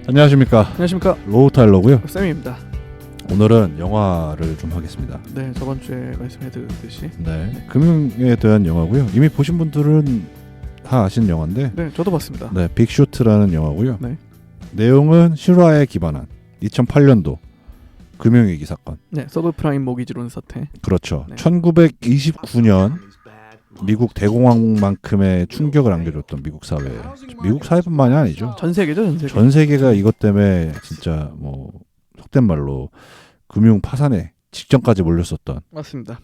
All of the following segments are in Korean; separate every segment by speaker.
Speaker 1: 안녕하십니까.
Speaker 2: 안녕하십니까.
Speaker 1: 로우타일러고요.
Speaker 2: 쌤입니다.
Speaker 1: 오늘은 영화를 좀 하겠습니다.
Speaker 2: 네, 저번 주에 말씀해드렸듯이
Speaker 1: 네, 금융에 대한 영화고요. 이미 보신 분들은 다 아시는 영화인데,
Speaker 2: 네, 저도 봤습니다.
Speaker 1: 네, 빅쇼트라는 영화고요.
Speaker 2: 네.
Speaker 1: 내용은 실화에 기반한 2008년도 금융위기 사건.
Speaker 2: 네, 서브프라임 모기지론 사태.
Speaker 1: 그렇죠.
Speaker 2: 네.
Speaker 1: 1929년 미국 대공황만큼의 충격을 안겨줬던 미국 사회. 미국 사회뿐만이 아니죠.
Speaker 2: 전 세계죠, 전 세계.
Speaker 1: 전 세계가 이것 때문에 진짜 뭐 속된 말로 금융 파산에 직전까지 몰렸었던.
Speaker 2: 맞습니다.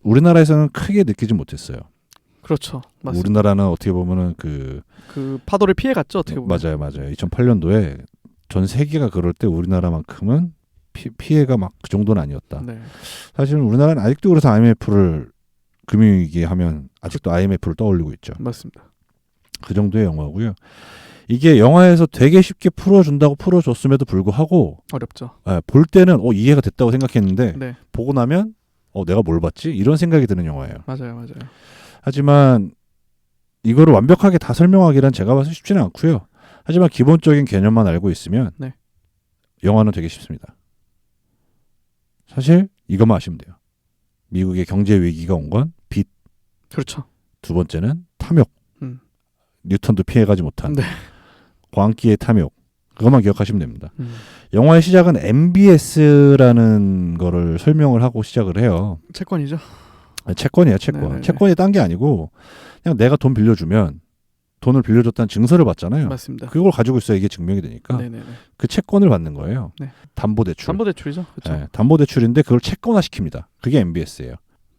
Speaker 1: 우리나라에서는 크게 느끼지 못했어요.
Speaker 2: 그렇죠, 맞습니다.
Speaker 1: 우리나라는 어떻게 보면은 그
Speaker 2: 파도를 피해갔죠, 어떻게 보면.
Speaker 1: 맞아요. 2008년도에 전 세계가 그럴 때 우리나라만큼은 피해가 막 그 정도는 아니었다.
Speaker 2: 네,
Speaker 1: 사실은 우리나라는 아직도 그래서 IMF를 금융위기 하면 아직도 IMF를 떠올리고 있죠.
Speaker 2: 맞습니다.
Speaker 1: 그 정도의 영화고요. 이게 영화에서 되게 쉽게 풀어준다고 풀어줬음에도 불구하고
Speaker 2: 어렵죠.
Speaker 1: 볼 때는 이해가 됐다고 생각했는데
Speaker 2: 네,
Speaker 1: 보고 나면 내가 뭘 봤지? 이런 생각이 드는 영화예요.
Speaker 2: 맞아요.
Speaker 1: 하지만 이거를 완벽하게 다 설명하기란 제가 봐서 쉽지는 않고요. 하지만 기본적인 개념만 알고 있으면
Speaker 2: 네.
Speaker 1: 영화는 되게 쉽습니다. 사실 이것만 아시면 돼요. 미국의 경제 위기가 온 건 빚.
Speaker 2: 그렇죠.
Speaker 1: 두 번째는 탐욕. 뉴턴도 피해가지 못한
Speaker 2: 네.
Speaker 1: 광기의 탐욕. 그것만 기억하시면 됩니다. 영화의 시작은 MBS라는 거를 설명을 하고 시작을 해요.
Speaker 2: 채권이죠.
Speaker 1: 채권이에요, 채권.
Speaker 2: 네네네.
Speaker 1: 채권이 딴 게 아니고 그냥 내가 돈 빌려주면 돈을 빌려줬다는 증서를 받잖아요.
Speaker 2: 맞습니다.
Speaker 1: 그걸 가지고 있어야 이게 증명이 되니까
Speaker 2: 네네네.
Speaker 1: 그 채권을 받는 거예요.
Speaker 2: 네.
Speaker 1: 담보대출.
Speaker 2: 담보대출이죠. 그렇죠.
Speaker 1: 네, 담보대출인데 그걸 채권화 시킵니다. 그게 MBS예요.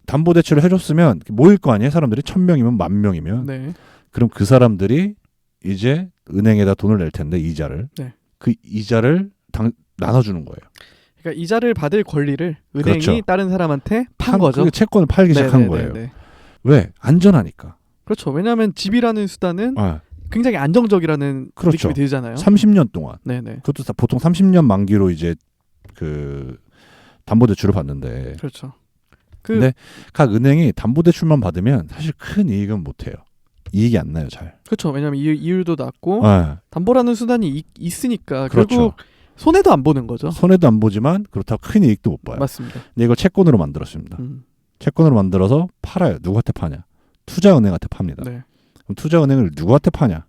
Speaker 1: 담보대출을 해줬으면 모일 거 아니에요. 사람들이 1000명이면 10,000명이면.
Speaker 2: 네.
Speaker 1: 그럼 그 사람들이 이제 은행에다 돈을 낼 텐데 이자를.
Speaker 2: 네.
Speaker 1: 그 이자를 나눠주는 거예요.
Speaker 2: 그러니까 이자를 받을 권리를 은행이
Speaker 1: 그렇죠.
Speaker 2: 다른 사람한테 판 거죠.
Speaker 1: 그 채권을 팔기 시작한 거예요.
Speaker 2: 네네네네.
Speaker 1: 왜? 안전하니까.
Speaker 2: 그렇죠. 왜냐하면 집이라는 수단은
Speaker 1: 아,
Speaker 2: 굉장히 안정적이라는
Speaker 1: 그렇죠.
Speaker 2: 느낌이 들잖아요.
Speaker 1: 30년 동안.
Speaker 2: 네네.
Speaker 1: 그것도 보통 30년 만기로 이제 그 담보대출을 받는데.
Speaker 2: 그렇죠.
Speaker 1: 근데 각 은행이 담보대출만 받으면 사실 큰 이익은 못 해요. 이익이 안 나요, 잘.
Speaker 2: 그렇죠. 왜냐하면 이율도 낮고
Speaker 1: 네.
Speaker 2: 담보라는 수단이 있으니까
Speaker 1: 그렇죠.
Speaker 2: 결국 손해도 안 보는 거죠.
Speaker 1: 손해도 안 보지만 그렇다고 큰 이익도 못 봐요.
Speaker 2: 맞습니다.
Speaker 1: 근데 이걸 채권으로 만들었습니다. 채권으로 만들어서 팔아요. 누구한테 파냐? 투자은행한테 팝니다.
Speaker 2: 네.
Speaker 1: 그럼 투자은행을 누구한테 파냐?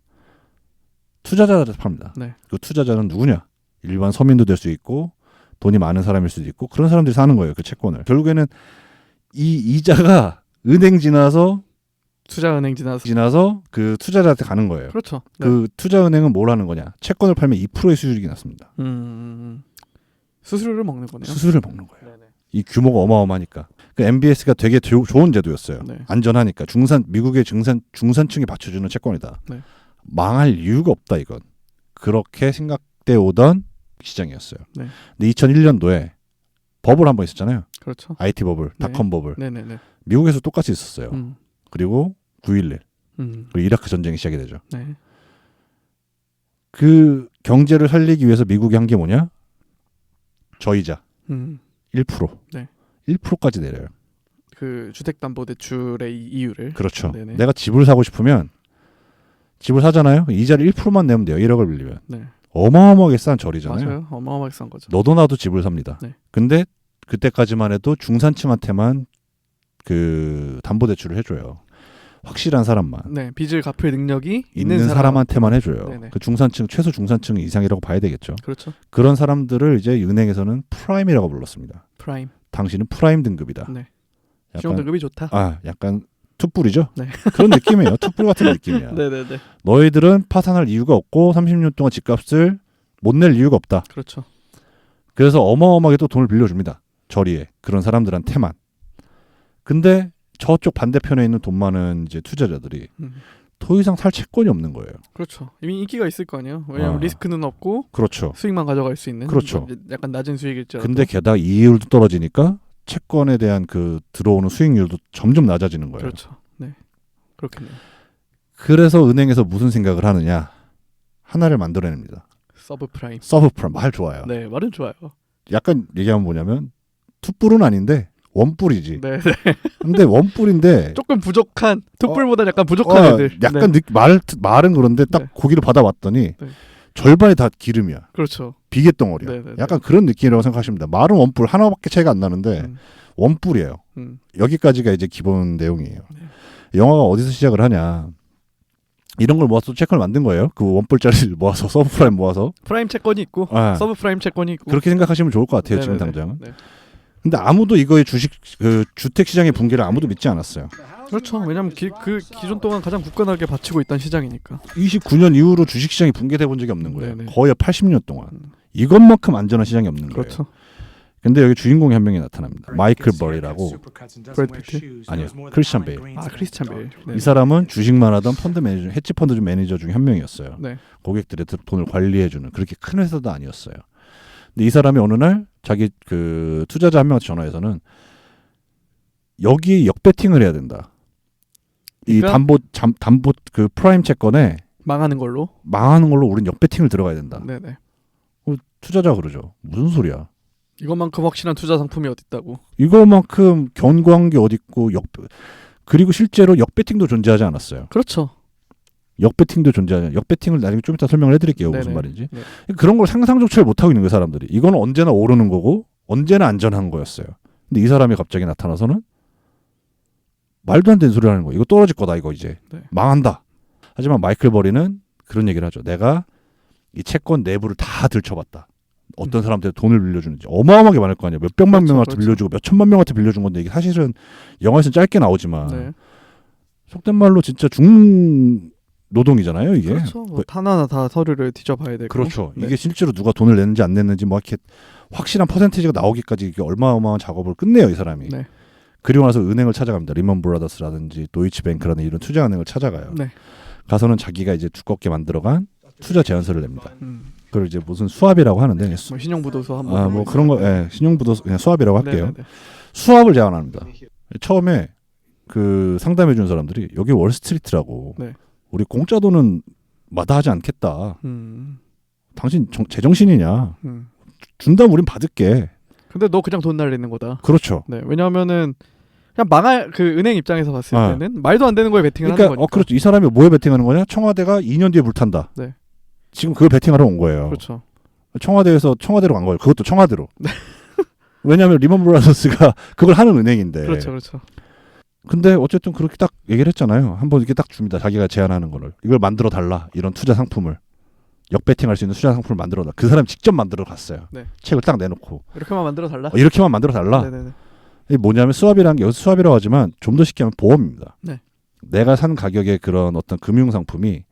Speaker 1: 투자자한테 팝니다.
Speaker 2: 네.
Speaker 1: 그 투자자는 누구냐? 일반 서민도 될 수 있고 돈이 많은 사람일 수도 있고 그런 사람들이 사는 거예요. 그 채권을. 결국에는 이 이자가 은행 지나서
Speaker 2: 투자은행 지나서
Speaker 1: 그 투자자한테 가는 거예요.
Speaker 2: 그렇죠. 네.
Speaker 1: 그 투자은행은 뭘 하는 거냐? 채권을 팔면 2%의 수수료가 났습니다.
Speaker 2: 수수료를 먹는 거네요.
Speaker 1: 수수료를 먹는 거예요.
Speaker 2: 네네.
Speaker 1: 이 규모가 어마어마하니까. 그 MBS가 되게 좋은 제도였어요.
Speaker 2: 네.
Speaker 1: 안전하니까 미국의 중산층이 받쳐주는 채권이다.
Speaker 2: 네.
Speaker 1: 망할 이유가 없다 이건. 그렇게 생각돼 오던 시장이었어요.
Speaker 2: 네.
Speaker 1: 근데 2001년도에 버블 한번 있었잖아요.
Speaker 2: 그렇죠.
Speaker 1: IT 버블,
Speaker 2: 네.
Speaker 1: 닷컴 버블.
Speaker 2: 네네네.
Speaker 1: 미국에서 똑같이 있었어요. 그리고 9.11 그리고 이라크 전쟁이 시작이 되죠.
Speaker 2: 네.
Speaker 1: 그 경제를 살리기 위해서 미국이 한 게 뭐냐? 저이자 1%.
Speaker 2: 네.
Speaker 1: 1%까지 내려요.
Speaker 2: 그 주택담보대출의 이율을.
Speaker 1: 그렇죠.
Speaker 2: 네네.
Speaker 1: 내가 집을 사고 싶으면 집을 사잖아요. 이자를 1%만 내면 돼요. 1억을 빌리면.
Speaker 2: 네.
Speaker 1: 어마어마하게 싼 절이잖아요.
Speaker 2: 맞아요. 어마어마하게 싼 거죠.
Speaker 1: 너도 나도 집을 삽니다.
Speaker 2: 네.
Speaker 1: 근데 그때까지만 해도 중산층한테만 그 담보대출을 해줘요. 확실한 사람만.
Speaker 2: 네. 빚을 갚을 능력이
Speaker 1: 있는 사람한테만 해줘요.
Speaker 2: 네네.
Speaker 1: 그 중산층, 최소 중산층 이상이라고 봐야 되겠죠.
Speaker 2: 그렇죠.
Speaker 1: 그런 사람들을 이제 은행에서는 프라임이라고 불렀습니다.
Speaker 2: 프라임.
Speaker 1: 당신은 프라임 등급이다.
Speaker 2: 네. 신용등급이 좋다.
Speaker 1: 약간 투뿔이죠.
Speaker 2: 네.
Speaker 1: 그런 느낌이에요. 투뿔 같은 느낌이야.
Speaker 2: 네네네.
Speaker 1: 너희들은 파산할 이유가 없고 30년 동안 집값을 못 낼 이유가 없다.
Speaker 2: 그렇죠.
Speaker 1: 그래서 어마어마하게 또 돈을 빌려줍니다. 저리에 그런 사람들한테만. 근데 저쪽 반대편에 있는 돈 많은 이제 투자자들이 더 이상 살 채권이 없는 거예요.
Speaker 2: 그렇죠. 이미 인기가 있을 거 아니에요. 왜냐하면 리스크는 없고
Speaker 1: 그렇죠.
Speaker 2: 수익만 가져갈 수 있는.
Speaker 1: 그렇죠.
Speaker 2: 약간 낮은 수익일지라도.
Speaker 1: 근데 게다가 이율도 떨어지니까 채권에 대한 그 들어오는 수익률도 점점 낮아지는 거예요.
Speaker 2: 그렇죠. 네. 그렇겠네요.
Speaker 1: 그래서 은행에서 무슨 생각을 하느냐? 하나를 만들어냅니다.
Speaker 2: 서브프라임.
Speaker 1: 서브프라임. 말 좋아요.
Speaker 2: 네, 말은 좋아요.
Speaker 1: 약간 얘기하면 뭐냐면 투뿔은 아닌데 원뿔이지.
Speaker 2: 네.
Speaker 1: 근데 원뿔인데
Speaker 2: 조금 부족한 투뿔보다 약간 부족한 애들.
Speaker 1: 약간
Speaker 2: 네.
Speaker 1: 말은 그런데 딱
Speaker 2: 네.
Speaker 1: 고기를 받아왔더니
Speaker 2: 네.
Speaker 1: 절반이 다 기름이야.
Speaker 2: 그렇죠.
Speaker 1: 비계덩어리야.
Speaker 2: 네네네.
Speaker 1: 약간 그런 느낌이라고 생각하시면 됩니다. 말은 원뿔 하나밖에 차이가 안 나는데 원뿔이에요. 여기까지가 이제 기본 내용이에요. 영화가 어디서 시작을 하냐. 이런 걸 모아서 체크를 만든 거예요. 그 원뿔짜리를 모아서 서브프라임 모아서.
Speaker 2: 프라임 채권이 있고 서브프라임 채권이 있고.
Speaker 1: 그렇게 생각하시면 좋을 것 같아요.
Speaker 2: 네네네.
Speaker 1: 지금 당장.
Speaker 2: 네.
Speaker 1: 근데 아무도 이거의 주택 시장의 붕괴를 아무도 믿지 않았어요.
Speaker 2: 그렇죠. 왜냐하면 그 기존 동안 가장 굳건하게 받치고 있던 시장이니까.
Speaker 1: 29년 이후로 주식 시장이 붕괴돼 본 적이 없는 거예요.
Speaker 2: 네네.
Speaker 1: 거의 80년 동안. 이것만큼 안전한 시장이 없는 거예요.
Speaker 2: 그렇죠.
Speaker 1: 근데 여기 주인공이 한 명이 나타납니다. 마이클 버리라고.
Speaker 2: 브래드 피트?
Speaker 1: 아니요. 크리스찬 베일.
Speaker 2: 크리스찬 베일. 네.
Speaker 1: 이 사람은 주식만 하던 펀드 매니저, 헤지 펀드 매니저 중에 한 명이었어요.
Speaker 2: 네.
Speaker 1: 고객들의 돈을 관리해주는 그렇게 큰 회사도 아니었어요. 근데 이 사람이 어느 날 자기 그 투자자 한 명한테 전화해서는 여기 역배팅을 해야 된다. 이
Speaker 2: 그러니까
Speaker 1: 담보 그 프라임 채권에
Speaker 2: 망하는 걸로.
Speaker 1: 우린 역배팅을 들어가야 된다.
Speaker 2: 네네.
Speaker 1: 투자자 그러죠. 무슨 소리야?
Speaker 2: 이것만큼 확실한 투자 상품이 어디 있다고?
Speaker 1: 이거만큼 견고한 게 어디 있고 그리고 실제로 역배팅도 존재하지 않았어요.
Speaker 2: 그렇죠.
Speaker 1: 역배팅도 존재하지. 역배팅을 나중에 좀 이따 설명을 해드릴게요.
Speaker 2: 네네.
Speaker 1: 무슨 말인지.
Speaker 2: 네.
Speaker 1: 그런 걸 상상조차를 못하고 있는 그 사람들이. 이거는 언제나 오르는 거고 언제나 안전한 거였어요. 근데 이 사람이 갑자기 나타나서는 말도 안 되는 소리를 하는 거예요. 이거 떨어질 거다 이거 이제.
Speaker 2: 네.
Speaker 1: 망한다. 하지만 마이클 버리는 그런 얘기를 하죠. 내가 이 채권 내부를 다 들춰봤다. 어떤 사람한테 돈을 빌려주는지 어마어마하게 많을 거 아니에요. 몇 백만
Speaker 2: 그렇죠,
Speaker 1: 명한테
Speaker 2: 그렇죠.
Speaker 1: 빌려주고 몇 천만 명한테 빌려준 건데 이게 사실은 영화에서는 짧게 나오지만
Speaker 2: 네.
Speaker 1: 속된 말로 진짜 중 노동이잖아요 이게.
Speaker 2: 그렇죠. 뭐 하나하나 다 서류를 뒤져봐야 되고.
Speaker 1: 그렇죠.
Speaker 2: 네.
Speaker 1: 이게 실제로 누가 돈을 냈는지 안 냈는지 뭐 이렇게 확실한 퍼센티지가 나오기까지 이게 어마어마한 작업을 끝내요 이 사람이.
Speaker 2: 네.
Speaker 1: 그리고 나서 은행을 찾아갑니다. 리먼 브라더스라든지 도이치뱅크라는 이런 투자은행을 찾아가요.
Speaker 2: 네.
Speaker 1: 가서는 자기가 이제 두껍게 만들어간 투자 제안서를 냅니다. 그걸 이제 무슨 수합이라고 하는데
Speaker 2: 뭐 신용부도서 한번.
Speaker 1: 뭐 그런 거 신용부도서 그냥 수합이라고 할게요.
Speaker 2: 네네네.
Speaker 1: 수합을 제안합니다. 처음에 그 상담해 준 사람들이 여기 월스트리트라고
Speaker 2: 네.
Speaker 1: 우리 공짜 돈은 마다하지 않겠다. 당신 제정신이냐? 준다면 우린 받을게.
Speaker 2: 근데 너 그냥 돈 날리는 거다.
Speaker 1: 그렇죠.
Speaker 2: 네. 왜냐하면은 그냥 망할 그 은행 입장에서 봤을 때는 말도 안 되는 거에 베팅을
Speaker 1: 그러니까
Speaker 2: 하는 거니까.
Speaker 1: 그렇죠. 이 사람이 뭐에 베팅하는 거냐? 청와대가 2년 뒤에 불탄다.
Speaker 2: 네.
Speaker 1: 지금 그걸 베팅하러 온 거예요.
Speaker 2: 그렇죠.
Speaker 1: 청와대로 간 거예요. 그것도 청와대로. 왜냐하면 리먼 브라더스가 그걸 하는 은행인데.
Speaker 2: 그렇죠, 그렇죠.
Speaker 1: 근데 어쨌든 그렇게 딱 얘기를 했잖아요. 한번 이렇게 딱 줍니다. 자기가 제안하는 거를. 이걸 만들어 달라. 이런 투자 상품을. 역배팅할 수 있는 투자 상품을 만들어 달라. 그 사람이 직접 만들어 갔어요.
Speaker 2: 네.
Speaker 1: 책을 딱 내놓고.
Speaker 2: 이렇게만 만들어 달라.
Speaker 1: 이렇게만 만들어 달라.
Speaker 2: 네네네.
Speaker 1: 이게 뭐냐면 수합이라는 게 여기서 수합이라고 하지만 좀 더 쉽게 하면 보험입니다.
Speaker 2: 네.
Speaker 1: 내가 산 가격의 그런 어떤 금융 상품이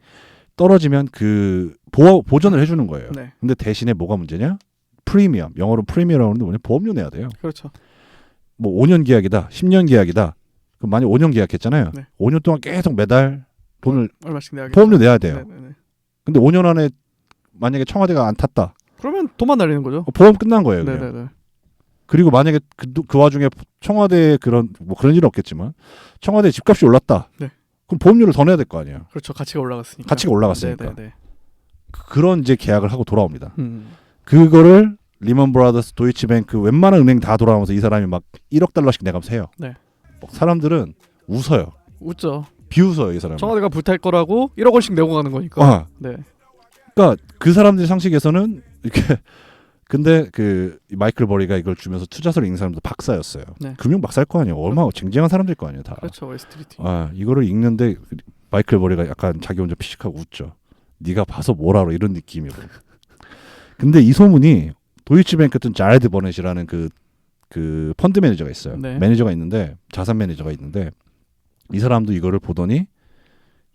Speaker 1: 떨어지면 그 보전을 해주는 거예요.
Speaker 2: 네.
Speaker 1: 근데 대신에 뭐가 문제냐? 프리미엄. 영어로 프리미엄이라고 하는데 뭐냐? 보험료 내야 돼요.
Speaker 2: 그렇죠.
Speaker 1: 뭐 5년 계약이다. 10년 계약이다. 그럼 만약 5년 계약했잖아요.
Speaker 2: 네.
Speaker 1: 5년 동안 계속 매달 돈을
Speaker 2: 얼마씩 내야겠죠.
Speaker 1: 보험료 내야 돼요.
Speaker 2: 네네네.
Speaker 1: 근데 5년 안에 만약에 청와대가 안 탔다.
Speaker 2: 그러면 돈만 날리는 거죠.
Speaker 1: 보험 끝난 거예요. 그냥.
Speaker 2: 네네네.
Speaker 1: 그리고 만약에 그 와중에 청와대에 그런 일은 없겠지만 청와대 집값이 올랐다.
Speaker 2: 네.
Speaker 1: 그럼 보험료를 더 내야 될 거 아니에요.
Speaker 2: 그렇죠. 가치가 올라갔으니까.
Speaker 1: 가치가 올라갔으니까.
Speaker 2: 네네네.
Speaker 1: 그런 이제 계약을 하고 돌아옵니다.
Speaker 2: 음.
Speaker 1: 그거를 리먼 브라더스, 도이치뱅크 웬만한 은행 다 돌아오면서 이 사람이 막 1억 달러씩 내가면서 해요.
Speaker 2: 네.
Speaker 1: 사람들은 웃어요.
Speaker 2: 웃죠.
Speaker 1: 비웃어요 이 사람.
Speaker 2: 청와대가 불탈 거라고 1억 원씩 내고 가는 거니까. 네.
Speaker 1: 그러니까 그 사람들 상식에서는 이렇게 근데 그 마이클 버리가 이걸 주면서 투자서를 읽는 사람도 박사였어요.
Speaker 2: 네.
Speaker 1: 금융 박사일 거 아니에요. 얼마나 쟁쟁한 사람들 거 아니에요 다.
Speaker 2: 그렇죠. 월스트리트.
Speaker 1: 이거를 읽는데 마이클 버리가 약간 자기 혼자 피식하고 웃죠. 네가 봐서 뭘 알아 이런 느낌이고. 근데 이 소문이 도이치뱅크 같은 자레드 버넷이라는 그 펀드 매니저가 있어요.
Speaker 2: 네.
Speaker 1: 매니저가 있는데 자산 매니저가 있는데 이 사람도 이거를 보더니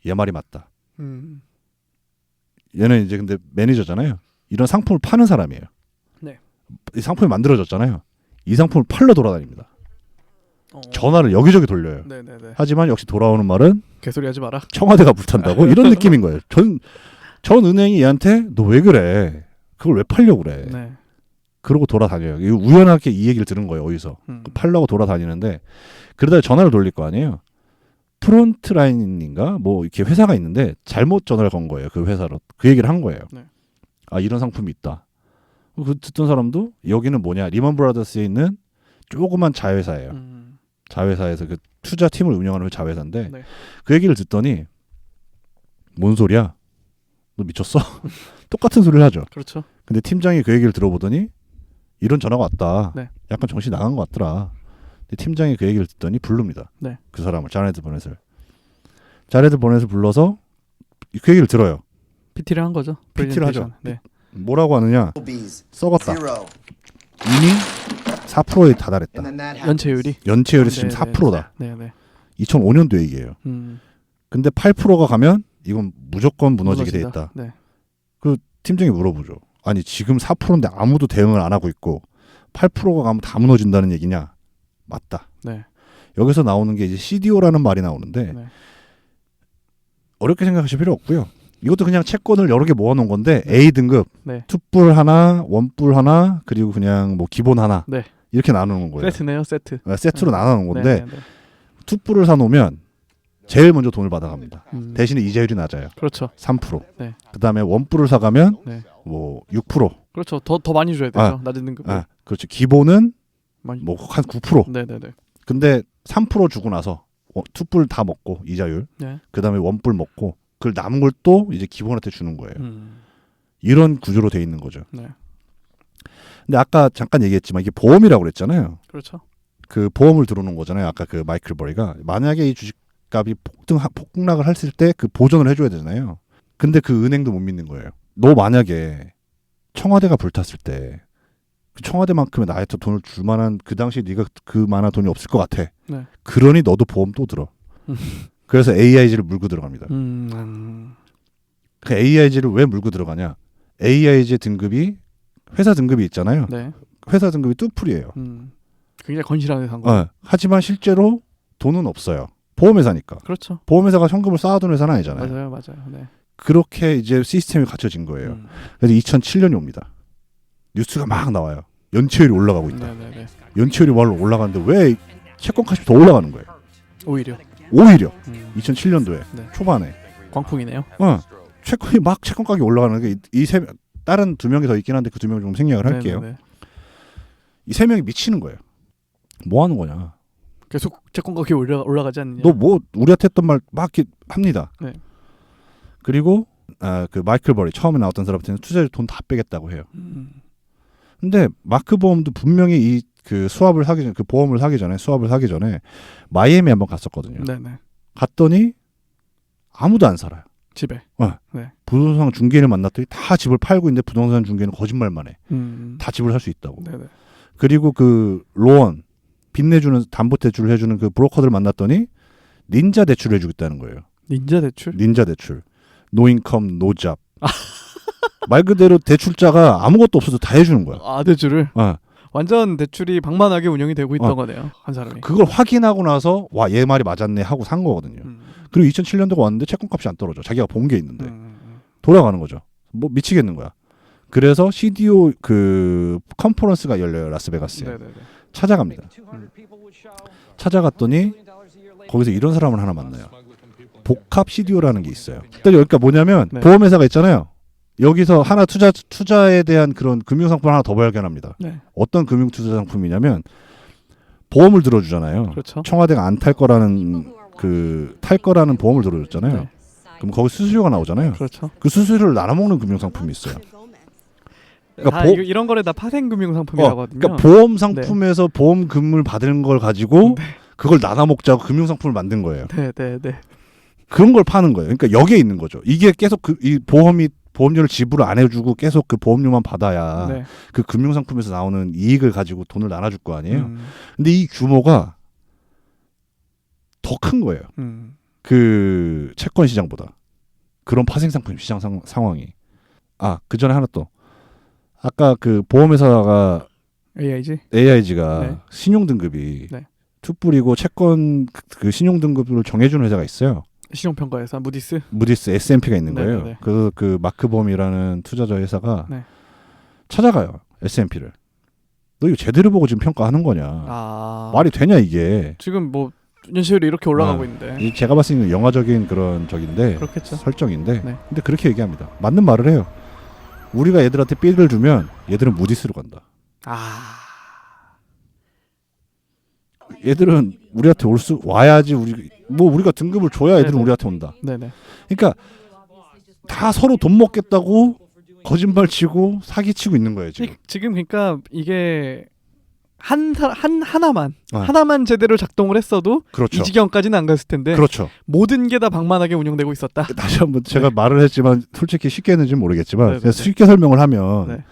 Speaker 1: 얘 말이 맞다. 얘는 이제 근데 매니저잖아요. 이런 상품을 파는 사람이에요.
Speaker 2: 네.
Speaker 1: 이 상품이 만들어졌잖아요. 이 상품을 팔러 돌아다닙니다. 전화를 여기저기 돌려요.
Speaker 2: 네네네.
Speaker 1: 하지만 역시 돌아오는 말은
Speaker 2: 개소리 하지 마라.
Speaker 1: 청와대가 불탄다고 이런 느낌인 거예요. 전 은행이 얘한테 너 왜 그래? 그걸 왜 팔려고 그래?
Speaker 2: 네.
Speaker 1: 그러고 돌아다녀요. 이거 우연하게 이 얘기를 들은 거예요. 어디서. 팔려고 돌아다니는데 그러다 전화를 돌릴 거 아니에요. 프론트라인인가 뭐 이렇게 회사가 있는데 잘못 전화를 건 거예요. 그 회사로. 그 얘기를 한 거예요.
Speaker 2: 네.
Speaker 1: 이런 상품이 있다. 그 듣던 사람도 여기는 뭐냐. 리먼 브라더스에 있는 조그만 자회사예요. 자회사에서 그 투자팀을 운영하는 자회사인데
Speaker 2: 네.
Speaker 1: 그 얘기를 듣더니 뭔 소리야? 너 미쳤어? 똑같은 소리를 하죠.
Speaker 2: 그렇죠.
Speaker 1: 근데 팀장이 그 얘기를 들어보더니 이런 전화가 왔다.
Speaker 2: 네.
Speaker 1: 약간 정신 나간 것 같더라. 근데 팀장이 그 얘기를 듣더니 부릅니다.
Speaker 2: 네.
Speaker 1: 그 사람을 자레드 버넷을 불러서 그 얘기를 들어요.
Speaker 2: PT를 한 거죠.
Speaker 1: PT를 하죠.
Speaker 2: 네.
Speaker 1: 뭐라고 하느냐? 썩었다. 이미 4%에 다달했다. 연체율이 지금 4%다.
Speaker 2: 네.
Speaker 1: 2005년도 얘기예요. 근데 8%가 가면 이건 무조건 무너지게 돼 있다.
Speaker 2: 네.
Speaker 1: 그 팀장이 물어보죠. 아니 지금 4%인데 아무도 대응을 안 하고 있고 8%가 가면 다 무너진다는 얘기냐? 맞다.
Speaker 2: 네.
Speaker 1: 여기서 나오는 게 이제 CDO라는 말이 나오는데
Speaker 2: 네.
Speaker 1: 어렵게 생각하실 필요 없고요. 이것도 그냥 채권을 여러 개 모아놓은 건데 A 등급,
Speaker 2: 네.
Speaker 1: 투뿔 하나, 원뿔 하나, 그리고 그냥 뭐 기본 하나
Speaker 2: 네.
Speaker 1: 이렇게 나누는 거예요.
Speaker 2: 세트네요, 세트.
Speaker 1: 세트로 나누는 건데
Speaker 2: 네.
Speaker 1: 투뿔을 사놓으면 제일 먼저 돈을 받아갑니다. 대신에 이자율이 낮아요.
Speaker 2: 그렇죠.
Speaker 1: 3%.
Speaker 2: 네.
Speaker 1: 그다음에 원뿔을 사가면
Speaker 2: 네.
Speaker 1: 뭐 6%.
Speaker 2: 그렇죠. 더 많이 줘야 되죠. 낮은 등급.
Speaker 1: 그렇죠. 기본은
Speaker 2: 많이...
Speaker 1: 뭐 한 9%.
Speaker 2: 네네네.
Speaker 1: 근데 3% 주고 나서 투뿔 다 먹고 이자율.
Speaker 2: 네.
Speaker 1: 그다음에 원뿔 먹고 그 남은 걸 또 이제 기본한테 주는 거예요. 이런 구조로 돼 있는 거죠.
Speaker 2: 네.
Speaker 1: 근데 아까 잠깐 얘기했지만 이게 보험이라고 그랬잖아요.
Speaker 2: 그렇죠.
Speaker 1: 그 보험을 들어놓은 거잖아요. 아까 그 마이클 버리가 만약에 이 주식값이 폭락을 했을 때 그 보전을 해줘야 되잖아요. 근데 그 은행도 못 믿는 거예요. 너 만약에 청와대가 불탔을 때 그 청와대만큼의 나한테 돈을 줄 만한 그 당시 네가 그만한 돈이 없을 것 같아.
Speaker 2: 네.
Speaker 1: 그러니 너도 보험 또 들어. 그래서 AIG를 물고 들어갑니다. 그 AIG를 왜 물고 들어가냐? AIG 등급이 회사 등급이 있잖아요.
Speaker 2: 네.
Speaker 1: 회사 등급이 뚜풀이에요.
Speaker 2: 굉장히 건실하게 산 거.
Speaker 1: 하지만 실제로 돈은 없어요. 보험회사니까.
Speaker 2: 그렇죠.
Speaker 1: 보험회사가 현금을 쌓아둔 회사는 아니잖아요.
Speaker 2: 맞아요. 네.
Speaker 1: 그렇게 이제 시스템이 갖춰진 거예요. 그래서 2007년이 옵니다. 뉴스가 막 나와요. 연체율이 올라가고 있다.
Speaker 2: 네.
Speaker 1: 연체율이 올라가는데 왜 채권값이 더 올라가는 거예요?
Speaker 2: 오히려
Speaker 1: 2007년도에
Speaker 2: 네.
Speaker 1: 초반에
Speaker 2: 광풍이네요.
Speaker 1: 채권이 막 채권 가격이 올라가는 게 이 세 다른 두 명이 더 있긴 한데 그 두 명 좀 생략을 할게요.
Speaker 2: 네네네.
Speaker 1: 이 세 명이 미치는 거예요. 뭐 하는 거냐?
Speaker 2: 계속 채권 가격이 올라가지 않느냐?
Speaker 1: 너 뭐 우리한테 했던 말 막 이렇게 합니다.
Speaker 2: 네.
Speaker 1: 그리고 그 마이클 버리 처음에 나왔던 사람한테는 투자자 돈 다 빼겠다고 해요. 근데 마크 보험도 분명히 이 그 수합을 사기 전 그 보험을 사기 전에 수합을 사기 전에 마이애미 한번 갔었거든요.
Speaker 2: 네네.
Speaker 1: 갔더니 아무도 안 살아요.
Speaker 2: 집에. 네.
Speaker 1: 부동산 중개인을 만났더니 다 집을 팔고 있는데 부동산 중개는 거짓말만 해. 다 집을 살 수 있다고.
Speaker 2: 네네.
Speaker 1: 그리고 그 로원 빚내주는 담보 대출을 해주는 그 브로커들 만났더니 닌자 대출을 해주겠다는 거예요.
Speaker 2: 닌자 대출.
Speaker 1: 노인컴 노잡. 말 그대로 대출자가 아무것도 없어도 다 해주는 거야.
Speaker 2: 대출을. 완전 대출이 방만하게 운영이 되고 있던 거네요. 한 사람이.
Speaker 1: 그걸 확인하고 나서 와 얘 말이 맞았네 하고 산 거거든요. 그리고 2007년도가 왔는데 채권값이 안 떨어져. 자기가 본 게 있는데 돌아가는 거죠. 뭐 미치겠는 거야. 그래서 CDO 그 컨퍼런스가 열려요. 라스베가스에.
Speaker 2: 네네네.
Speaker 1: 찾아갑니다. 찾아갔더니 거기서 이런 사람을 하나 만나요. 복합 CDO라는 게 있어요. 그러니까 뭐냐면
Speaker 2: 네.
Speaker 1: 보험회사가 있잖아요. 여기서 하나 투자에 대한 그런 금융상품 하나 더 발견합니다.
Speaker 2: 네.
Speaker 1: 어떤 금융투자상품이냐면 보험을 들어주잖아요.
Speaker 2: 그렇죠.
Speaker 1: 청와대가 안 탈 거라는 탈 거라는 보험을 들어줬잖아요.
Speaker 2: 네.
Speaker 1: 그럼 거기 수수료가 나오잖아요.
Speaker 2: 그렇죠.
Speaker 1: 그 수수료를 나눠먹는 금융상품이 있어요.
Speaker 2: 그러니까 이런 거를 다 파생금융 상품이라고 하거든요.
Speaker 1: 그러니까 보험 상품에서 보험금을 받은 걸 가지고 그걸 나눠먹자고 금융상품을 만든 거예요.
Speaker 2: 네.
Speaker 1: 그런 걸 파는 거예요. 그러니까 여기에 있는 거죠. 이게 계속 이 보험료를 지불을 안 해주고 계속 그 보험료만 받아야 그 금융상품에서 나오는 이익을 가지고 돈을 나눠줄 거 아니에요. 근데 이 규모가 더 큰 거예요. 그 채권 시장보다. 그런 파생상품 시장 상황이. 그 전에 하나 또. 아까 그 보험회사가 AIG가 신용등급이 투뿔이고 채권 그 신용등급을 정해주는 회사가 있어요.
Speaker 2: 신용평가회사 무디스
Speaker 1: S&P가 있는 거예요. 그래서 그 마크범이라는 투자자 회사가 찾아가요. S&P를. 너 이거 제대로 보고 지금 평가하는 거냐. 말이 되냐 이게.
Speaker 2: 지금 뭐 연체율이 이렇게 올라가고 있는데.
Speaker 1: 제가 봤을 때는 영화적인 그런 적인데
Speaker 2: 그렇겠죠.
Speaker 1: 설정인데 근데 그렇게 얘기합니다. 맞는 말을 해요. 우리가 얘들한테 삐를 주면 얘들은 무디스로 간다. 얘들은 우리한테 와야지 우리가 등급을 줘야 애들은 우리한테 온다.
Speaker 2: 네네.
Speaker 1: 그러니까 다 서로 돈 먹겠다고 거짓말 치고 사기 치고 있는 거예요 지금.
Speaker 2: 지금 그러니까 이게 하나만 제대로 작동을 했어도
Speaker 1: 그렇죠.
Speaker 2: 이 지경까지는 안 갔을 텐데
Speaker 1: 그렇죠.
Speaker 2: 모든 게 다 방만하게 운영되고 있었다.
Speaker 1: 다시 한번 제가 말을 했지만 솔직히 쉽게 했는지 모르겠지만
Speaker 2: 네, 네,
Speaker 1: 그냥
Speaker 2: 네.
Speaker 1: 쉽게 설명을 하면
Speaker 2: 네.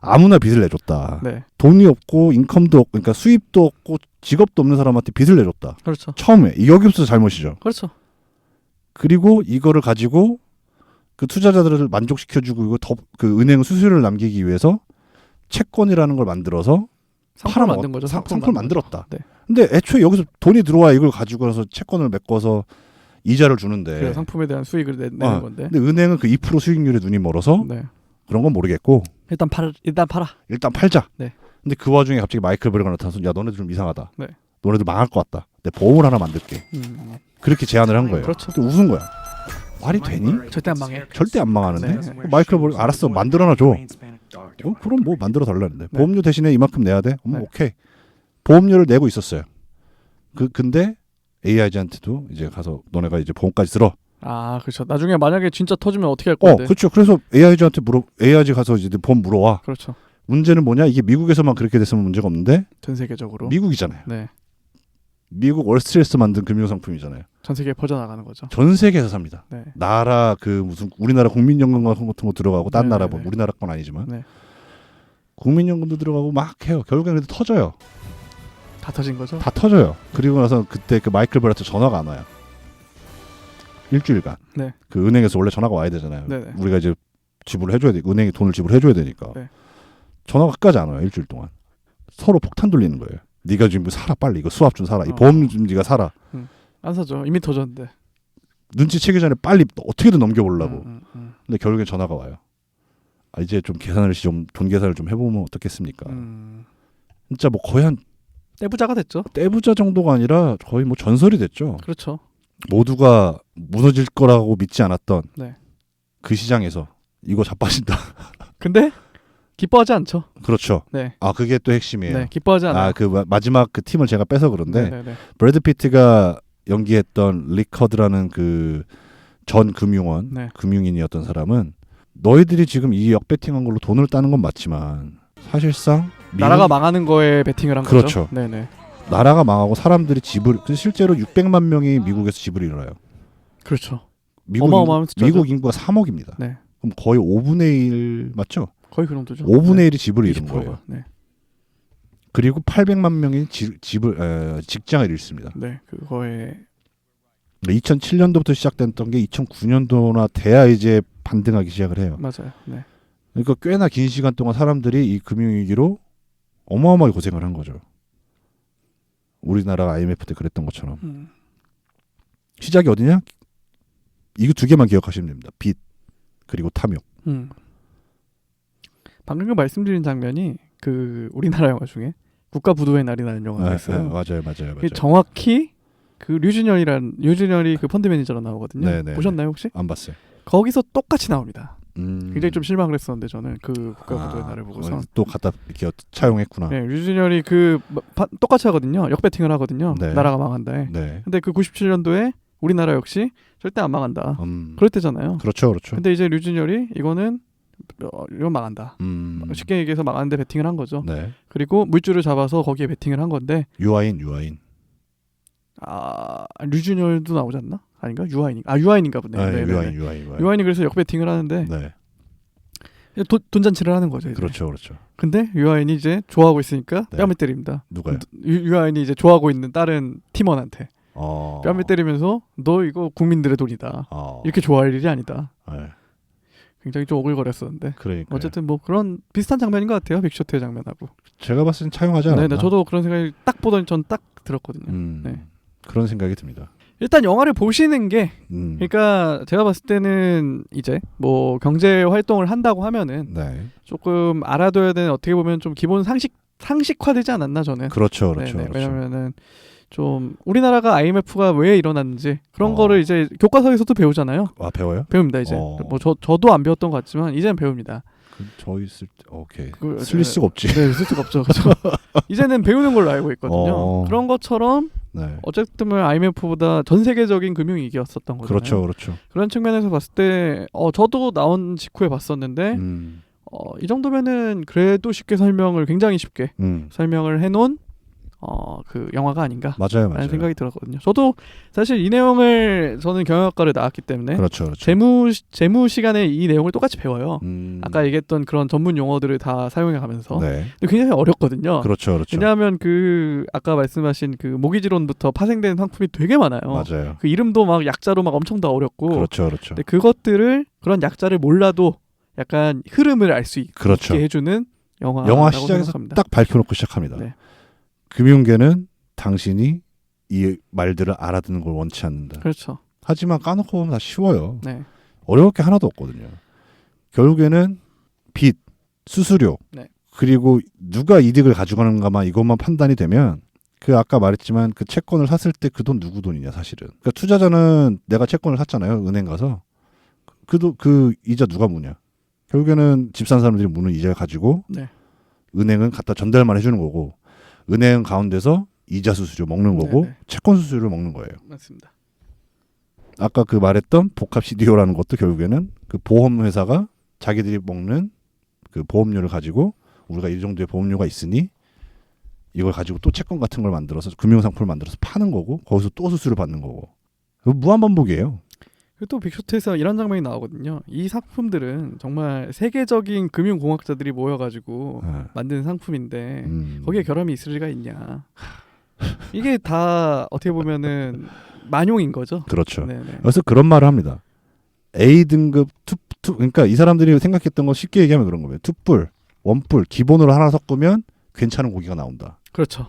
Speaker 1: 아무나 빚을 내줬다.
Speaker 2: 네.
Speaker 1: 돈이 없고 인컴도 없고 그러니까 수입도 없고 직업도 없는 사람한테 빚을 내줬다.
Speaker 2: 그렇죠.
Speaker 1: 처음에 여기부터 잘못이죠.
Speaker 2: 그렇죠.
Speaker 1: 그리고 이거를 가지고 그 투자자들을 만족시켜주고 이거 그 은행 수수료를 남기기 위해서 채권이라는 걸 만들어서
Speaker 2: 상품을 만든 거죠.
Speaker 1: 상품을 만들었다.
Speaker 2: 네.
Speaker 1: 근데 애초에 여기서 돈이 들어와 이걸 가지고 가서 채권을 메꿔서 이자를 주는데
Speaker 2: 그 상품에 대한 수익을 내는 건데.
Speaker 1: 근데 은행은 그 2% 수익률에 눈이 멀어서
Speaker 2: 네.
Speaker 1: 그런 건 모르겠고
Speaker 2: 일단 팔아.
Speaker 1: 일단 팔자.
Speaker 2: 네.
Speaker 1: 근데 그 와중에 갑자기 마이클 베르가 나타나서 야 너네들 좀 이상하다.
Speaker 2: 네.
Speaker 1: 너네들 망할 것 같다. 내 보험을 하나 만들게. 그렇게 제안을 한 거예요.
Speaker 2: 그렇죠.
Speaker 1: 근데 웃은 거야. 말이 되니?
Speaker 2: 절대 안 망해.
Speaker 1: 절대 안 망하는데.
Speaker 2: 네.
Speaker 1: 마이클 베르가 알았어 만들어놔 줘. 그럼 뭐 만들어 달라는데.
Speaker 2: 네.
Speaker 1: 보험료 대신에 이만큼 내야 돼.
Speaker 2: 네.
Speaker 1: 오케이. 보험료를 내고 있었어요. 근데 AIG한테도 이제 가서 너네가 이제 보험까지 들어.
Speaker 2: 아 그렇죠. 나중에 만약에 진짜 터지면 어떻게 할 건데?
Speaker 1: 그렇죠. 그래서 AIG한테 AIG 가서 이제 보험 물어와.
Speaker 2: 그렇죠.
Speaker 1: 문제는 뭐냐? 이게 미국에서만 그렇게 됐으면 문제가 없는데
Speaker 2: 전 세계적으로.
Speaker 1: 미국이잖아요.
Speaker 2: 네.
Speaker 1: 미국 월스트리트에서 만든 금융상품이잖아요.
Speaker 2: 전 세계에 퍼져나가는 거죠.
Speaker 1: 전 세계에서 삽니다.
Speaker 2: 네.
Speaker 1: 나라 그 무슨 우리나라 국민연금 같은 거 들어가고 딴
Speaker 2: 네,
Speaker 1: 나라
Speaker 2: 네,
Speaker 1: 뭐
Speaker 2: 네.
Speaker 1: 우리나라 건 아니지만
Speaker 2: 네.
Speaker 1: 국민연금도 들어가고 막 해요. 결국에는 그래도 터져요.
Speaker 2: 다 터진 거죠.
Speaker 1: 다 터져요. 그리고 나서 그때 그 마이클 베르한테 전화가 안 와요. 일주일간.
Speaker 2: 네.
Speaker 1: 그 은행에서 원래 전화가 와야 되잖아요.
Speaker 2: 네네.
Speaker 1: 우리가 이제 지불을 해줘야 돼. 은행이 돈을 지불해줘야 되니까.
Speaker 2: 네.
Speaker 1: 전화가 끝까지 안 와요. 일주일 동안. 서로 폭탄 돌리는 거예요. 네가 지금 사라 빨리 이거 수압 좀 사라. 이 보험 좀 네가 사라.
Speaker 2: 안 사죠. 이미 터졌는데.
Speaker 1: 눈치채기 전에 빨리 어떻게든 넘겨보려고. 근데 결국에 전화가 와요. 이제 좀 돈 계산을 좀 해보면 어떻겠습니까? 진짜 뭐 거의 한
Speaker 2: 떼부자가 됐죠.
Speaker 1: 떼부자 정도가 아니라 거의 뭐 전설이 됐죠.
Speaker 2: 그렇죠.
Speaker 1: 모두가 무너질 거라고 믿지 않았던
Speaker 2: 네.
Speaker 1: 그 시장에서 이거 자빠진다.
Speaker 2: 근데 기뻐하지 않죠.
Speaker 1: 그렇죠.
Speaker 2: 네.
Speaker 1: 그게 또 핵심이에요.
Speaker 2: 네, 기뻐하지 않아요.
Speaker 1: 그 마지막 그 팀을 제가 빼서 그런데
Speaker 2: 네네네.
Speaker 1: 브래드 피트가 연기했던 리커드라는 그 전 금융원
Speaker 2: 네.
Speaker 1: 금융인이었던 사람은 너희들이 지금 이 역배팅한 걸로 돈을 따는 건 맞지만 사실상
Speaker 2: 나라가 망하는 거에 베팅을 한
Speaker 1: 그렇죠.
Speaker 2: 거죠. 네네.
Speaker 1: 나라가 망하고 사람들이 실제로 600만 명이 미국에서 지불이 일어나요.
Speaker 2: 그렇죠. 어마어마한 숫자죠.
Speaker 1: 미국 인구가 3억입니다.
Speaker 2: 네.
Speaker 1: 그럼 거의 5분의 1 맞죠?
Speaker 2: 거의 그 정도죠.
Speaker 1: 5분의 1이 지불을 잃은
Speaker 2: 20%가.
Speaker 1: 거예요.
Speaker 2: 네.
Speaker 1: 그리고 800만 명이 직장을 잃습니다.
Speaker 2: 네. 그거에
Speaker 1: 2007년도부터 시작됐던 게 2009년도나 돼야 이제 반등하기 시작을 해요.
Speaker 2: 맞아요. 네.
Speaker 1: 그러니까 꽤나 긴 시간 동안 사람들이 이 금융위기로 어마어마하게 고생을 한 거죠. 우리나라가 IMF 때 그랬던 것처럼. 시작이 어디냐? 이거 두 개만 기억하시면 됩니다. 빚 그리고 탐욕.
Speaker 2: 방금 말씀드린 장면이 그 우리나라 영화 중에 국가부도의 날이라는 영화가 있어요.
Speaker 1: 맞아요.
Speaker 2: 그게 정확히 그 류준열이 그 펀드 매니저로 나오거든요.
Speaker 1: 네네.
Speaker 2: 보셨나요 혹시?
Speaker 1: 안 봤어요.
Speaker 2: 거기서 똑같이 나옵니다. 굉장히 좀 실망을 했었는데 저는 그 국가부도의 날을 보고서
Speaker 1: 또 갖다 이렇게 차용했구나.
Speaker 2: 네, 류준열이 똑같이 하거든요. 역배팅을 하거든요.
Speaker 1: 네.
Speaker 2: 나라가 망한다에.
Speaker 1: 네.
Speaker 2: 근데 그 97년도에 우리나라 역시 절대 안 망한다. 그럴 때잖아요.
Speaker 1: 그렇죠.
Speaker 2: 근데 이제 류준열이 이건 망한다. 쉽게 얘기해서 망하는데 베팅을 한 거죠.
Speaker 1: 네.
Speaker 2: 그리고 물줄을 잡아서 거기에 베팅을 한 건데
Speaker 1: 유아인.
Speaker 2: 류준열도 나오지 않나? 아닌가? 유아인인가 보네.
Speaker 1: 네,
Speaker 2: 네,
Speaker 1: 유아인.
Speaker 2: 유아인이 그래서 역배팅을 하는데
Speaker 1: 네.
Speaker 2: 돈잔치를 하는 거죠. 이제.
Speaker 1: 그렇죠.
Speaker 2: 근데 유아인이 이제 좋아하고 있으니까
Speaker 1: 네.
Speaker 2: 뺨을 때립니다.
Speaker 1: 누가요?
Speaker 2: 유아인이 이제 좋아하고 있는 다른 팀원한테 뺨을 때리면서 너 이거 국민들의 돈이다. 이렇게 좋아할 일이 아니다.
Speaker 1: 네.
Speaker 2: 굉장히 좀 오글거렸었는데.
Speaker 1: 그러니까
Speaker 2: 어쨌든 뭐 그런 비슷한 장면인 것 같아요. 빅쇼트의 장면하고.
Speaker 1: 제가 봤을 땐 차용하지 않았나.
Speaker 2: 네, 저도 그런 생각이 딱 보더니 전 딱 들었거든요. 네.
Speaker 1: 그런 생각이 듭니다.
Speaker 2: 일단 영화를 보시는 게 그러니까 제가 봤을 때는 이제 뭐 경제 활동을 한다고 하면은
Speaker 1: 네.
Speaker 2: 조금 알아둬야 되는 어떻게 보면 좀 기본 상식화되지 않았나 저는.
Speaker 1: 그렇죠.
Speaker 2: 네네. 왜냐면은 좀 우리나라가 IMF가 왜 일어났는지 그런
Speaker 1: 어.
Speaker 2: 거를 이제 교과서에서도 배우잖아요.
Speaker 1: 아 배워요?
Speaker 2: 배웁니다 이제. 뭐 저도 안 배웠던 것 같지만 이제는 배웁니다.
Speaker 1: 저희 쓸 때 오케이.
Speaker 2: 그,
Speaker 1: 쓸 수가 없지.
Speaker 2: 네, 쓸 수가 없죠. 그렇죠. 이제는 배우는 걸로 알고 있거든요. 그런 것처럼
Speaker 1: 네.
Speaker 2: 어쨌든 IMF보다 전 세계적인 금융 위기였었던 거잖아요.
Speaker 1: 그렇죠, 그렇죠.
Speaker 2: 그런 측면에서 봤을 때 저도 나온 직후에 봤었는데 이 정도면은 그래도 쉽게 설명을 굉장히 쉽게 설명을 해놓은 그 영화가 아닌가
Speaker 1: 맞아요.
Speaker 2: 라는 생각이 들었거든요. 저도 사실 이 내용을 저는 경영학과를 나왔기 때문에
Speaker 1: 그렇죠.
Speaker 2: 재무 시간에 이 내용을 똑같이 배워요. 아까 얘기했던 그런 전문 용어들을 다 사용해 가면서.
Speaker 1: 네.
Speaker 2: 근데 굉장히 어렵거든요.
Speaker 1: 그렇죠, 그렇죠.
Speaker 2: 왜냐하면 그 아까 말씀하신 그 모기지론부터 파생된 상품이 되게 많아요.
Speaker 1: 맞아요.
Speaker 2: 그 이름도 막 약자로 막 엄청 다 어렵고.
Speaker 1: 그렇죠, 그렇죠.
Speaker 2: 근데 그것들을 그런 약자를 몰라도 약간 흐름을 알 수
Speaker 1: 그렇죠.
Speaker 2: 있게 해주는
Speaker 1: 영화 시작에서
Speaker 2: 생각합니다.
Speaker 1: 딱 밝혀놓고 시작합니다.
Speaker 2: 네.
Speaker 1: 금융계는 당신이 이 말들을 알아듣는 걸 원치 않는다.
Speaker 2: 그렇죠.
Speaker 1: 하지만 까놓고 보면 다 쉬워요.
Speaker 2: 네.
Speaker 1: 어려울 게 하나도 없거든요. 결국에는 빚, 수수료,
Speaker 2: 네.
Speaker 1: 그리고 누가 이득을 가져가는가만 이것만 판단이 되면 그 아까 말했지만 그 채권을 샀을 때 그 돈 누구 돈이냐 사실은. 그러니까 투자자는 내가 채권을 샀잖아요. 은행 가서. 그 이자 누가 무냐. 결국에는 집 산 사람들이 무는 이자를 가지고
Speaker 2: 네.
Speaker 1: 은행은 갖다 전달만 해주는 거고 은행 가운데서 이자 수수료 먹는 거고
Speaker 2: 네네.
Speaker 1: 채권 수수료를 먹는 거예요.
Speaker 2: 맞습니다.
Speaker 1: 아까 그 말했던 복합 CDO라는 것도 결국에는 그 보험 회사가 자기들이 먹는 그 보험료를 가지고 우리가 이 정도의 보험료가 있으니 이걸 가지고 또 채권 같은 걸 만들어서 금융상품을 만들어서 파는 거고 거기서 또 수수료를 받는 거고 무한반복이에요.
Speaker 2: 그리고 또 빅쇼트에서 이런 장면이 나오거든요. 이 상품들은 정말 세계적인 금융공학자들이 모여가지고 만든 상품인데 거기에 결함이 있을 리가 있냐. 이게 다 어떻게 보면은 만용인 거죠.
Speaker 1: 그렇죠.
Speaker 2: 네네.
Speaker 1: 그래서 그런 말을 합니다. A등급 그러니까 이 사람들이 생각했던 거 쉽게 얘기하면 그런 거예요. 투뿔, 원뿔 기본으로 하나 섞으면 괜찮은 고기가 나온다.
Speaker 2: 그렇죠.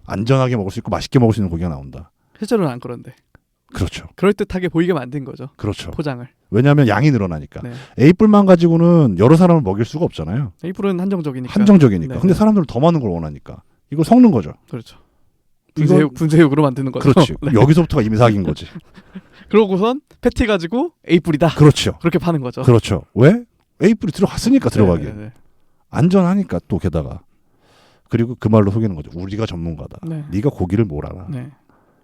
Speaker 1: 안전하게 먹을 수 있고 맛있게 먹을 수 있는 고기가 나온다.
Speaker 2: 실제로는 안 그런데.
Speaker 1: 그렇죠.
Speaker 2: 그럴듯하게 보이게 만든 거죠.
Speaker 1: 그렇죠.
Speaker 2: 포장을. 왜냐하면
Speaker 1: 왜냐하면 양이 늘어나니까.
Speaker 2: 네.
Speaker 1: A뿔만 가지고는 여러 사람을 먹일 수가 없잖아요.
Speaker 2: A뿔은 한정적이니까.
Speaker 1: 한정적이니까.
Speaker 2: 네.
Speaker 1: 근데 사람들은 더 많은 걸 원하니까. 이걸 섞는 거죠.
Speaker 2: 그렇죠.
Speaker 1: 이건-
Speaker 2: 분쇄육으로 만드는 거죠.
Speaker 1: 그렇지.
Speaker 2: 네.
Speaker 1: 여기서부터가 이미 사기인 거지.
Speaker 2: 그러고선 패티 가지고 A뿔이다.
Speaker 1: 그렇죠.
Speaker 2: 그렇게 파는 거죠.
Speaker 1: 그렇죠. 왜? A뿔이 들어갔으니까 들어가기.
Speaker 2: 네네네.
Speaker 1: 안전하니까 또 게다가. 그리고 그 말로 속이는 거죠. 우리가 전문가다.
Speaker 2: 네.
Speaker 1: 네가 고기를 뭘 알아.
Speaker 2: 네.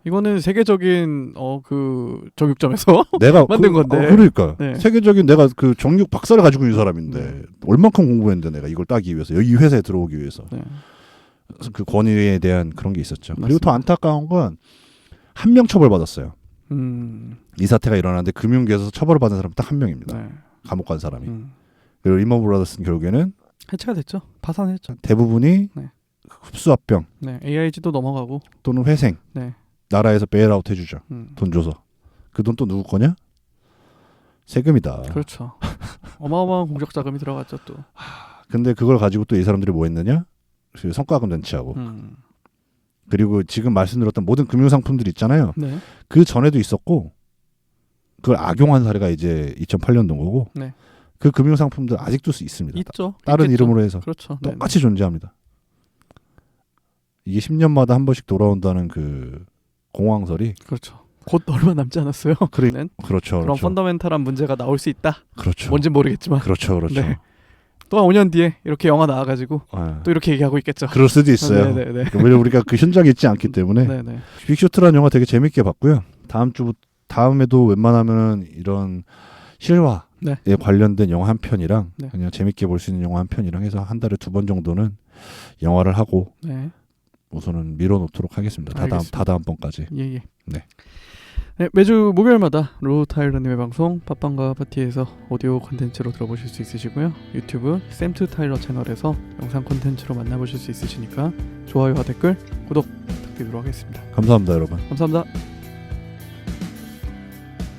Speaker 2: 이거는 세계적인 그 정육점에서
Speaker 1: 내가
Speaker 2: 만든 건데.
Speaker 1: 그러니까
Speaker 2: 네.
Speaker 1: 세계적인 내가 그 정육 박사를 가지고 있는 사람인데
Speaker 2: 네.
Speaker 1: 얼만큼 공부했는데 내가 이걸 따기 위해서 여기 회사에 들어오기 위해서
Speaker 2: 네.
Speaker 1: 그 권위에 대한 그런 게 있었죠. 그리고
Speaker 2: 맞습니다.
Speaker 1: 더 안타까운 건 한 명 처벌받았어요.
Speaker 2: 음.
Speaker 1: 이 사태가 일어났는데 금융계에서 처벌을 받은 사람 딱 한 명입니다.
Speaker 2: 네.
Speaker 1: 감옥 간 사람이. 그리고 리먼 브라더스는 결국에는
Speaker 2: 해체가 됐죠. 파산했죠.
Speaker 1: 대부분이
Speaker 2: 네.
Speaker 1: 흡수합병
Speaker 2: 네. AIG도 넘어가고.
Speaker 1: 또는 회생.
Speaker 2: 네.
Speaker 1: 나라에서 베일아웃 해주죠.
Speaker 2: 음.
Speaker 1: 돈 줘서. 그 돈 또 누구 거냐? 세금이다.
Speaker 2: 그렇죠. 어마어마한 공적 자금이 들어갔죠 또.
Speaker 1: 근데 그걸 가지고 또 이 사람들이 뭐 했느냐? 그 성과금 잔치하고. 그리고 지금 말씀드렸던 모든 금융상품들 있잖아요.
Speaker 2: 네.
Speaker 1: 그 전에도 있었고 그걸 악용한 사례가 이제 2008년도인 거고
Speaker 2: 네.
Speaker 1: 그 금융상품들 아직도 있습니다.
Speaker 2: 있죠.
Speaker 1: 다른
Speaker 2: 있겠죠.
Speaker 1: 이름으로 해서
Speaker 2: 그렇죠.
Speaker 1: 똑같이 존재합니다. 이게 10년마다 한 번씩 돌아온다는 그 공황설이
Speaker 2: 그렇죠. 곧 얼마 남지 않았어요.
Speaker 1: 그렇죠.
Speaker 2: 그런
Speaker 1: 그렇죠.
Speaker 2: 펀더멘탈한 문제가 나올 수 있다.
Speaker 1: 그렇죠.
Speaker 2: 뭔진 모르겠지만.
Speaker 1: 그렇죠. 그렇죠.
Speaker 2: 네. 또 한 5년 뒤에 이렇게 영화 나와가지고
Speaker 1: 네.
Speaker 2: 또 이렇게 얘기하고 있겠죠.
Speaker 1: 그럴 수도 있어요.
Speaker 2: 네네네.
Speaker 1: 왜냐면 우리가 그 현장에 있지 않기 때문에
Speaker 2: 네네.
Speaker 1: 빅쇼트라는 영화 되게 재밌게 봤고요. 다음에도 웬만하면 이런 실화에
Speaker 2: 네.
Speaker 1: 관련된 영화 한 편이랑
Speaker 2: 네.
Speaker 1: 그냥 재밌게 볼 수 있는 영화 한 편이랑 해서 한 달에 2번 정도는 영화를 하고
Speaker 2: 네.
Speaker 1: 우선은 밀어놓도록 하겠습니다.
Speaker 2: 알겠습니다.
Speaker 1: 다다음번까지.
Speaker 2: 예예.
Speaker 1: 네.
Speaker 2: 네, 매주 목요일마다 로 타일러님의 방송 팟빵과 파티에서 오디오 콘텐츠로 들어보실 수 있으시고요. 유튜브 샘투 타일러 채널에서 영상 콘텐츠로 만나보실 수 있으시니까 좋아요와 댓글, 구독 부탁드리도록 하겠습니다.
Speaker 1: 감사합니다, 여러분.
Speaker 2: 감사합니다.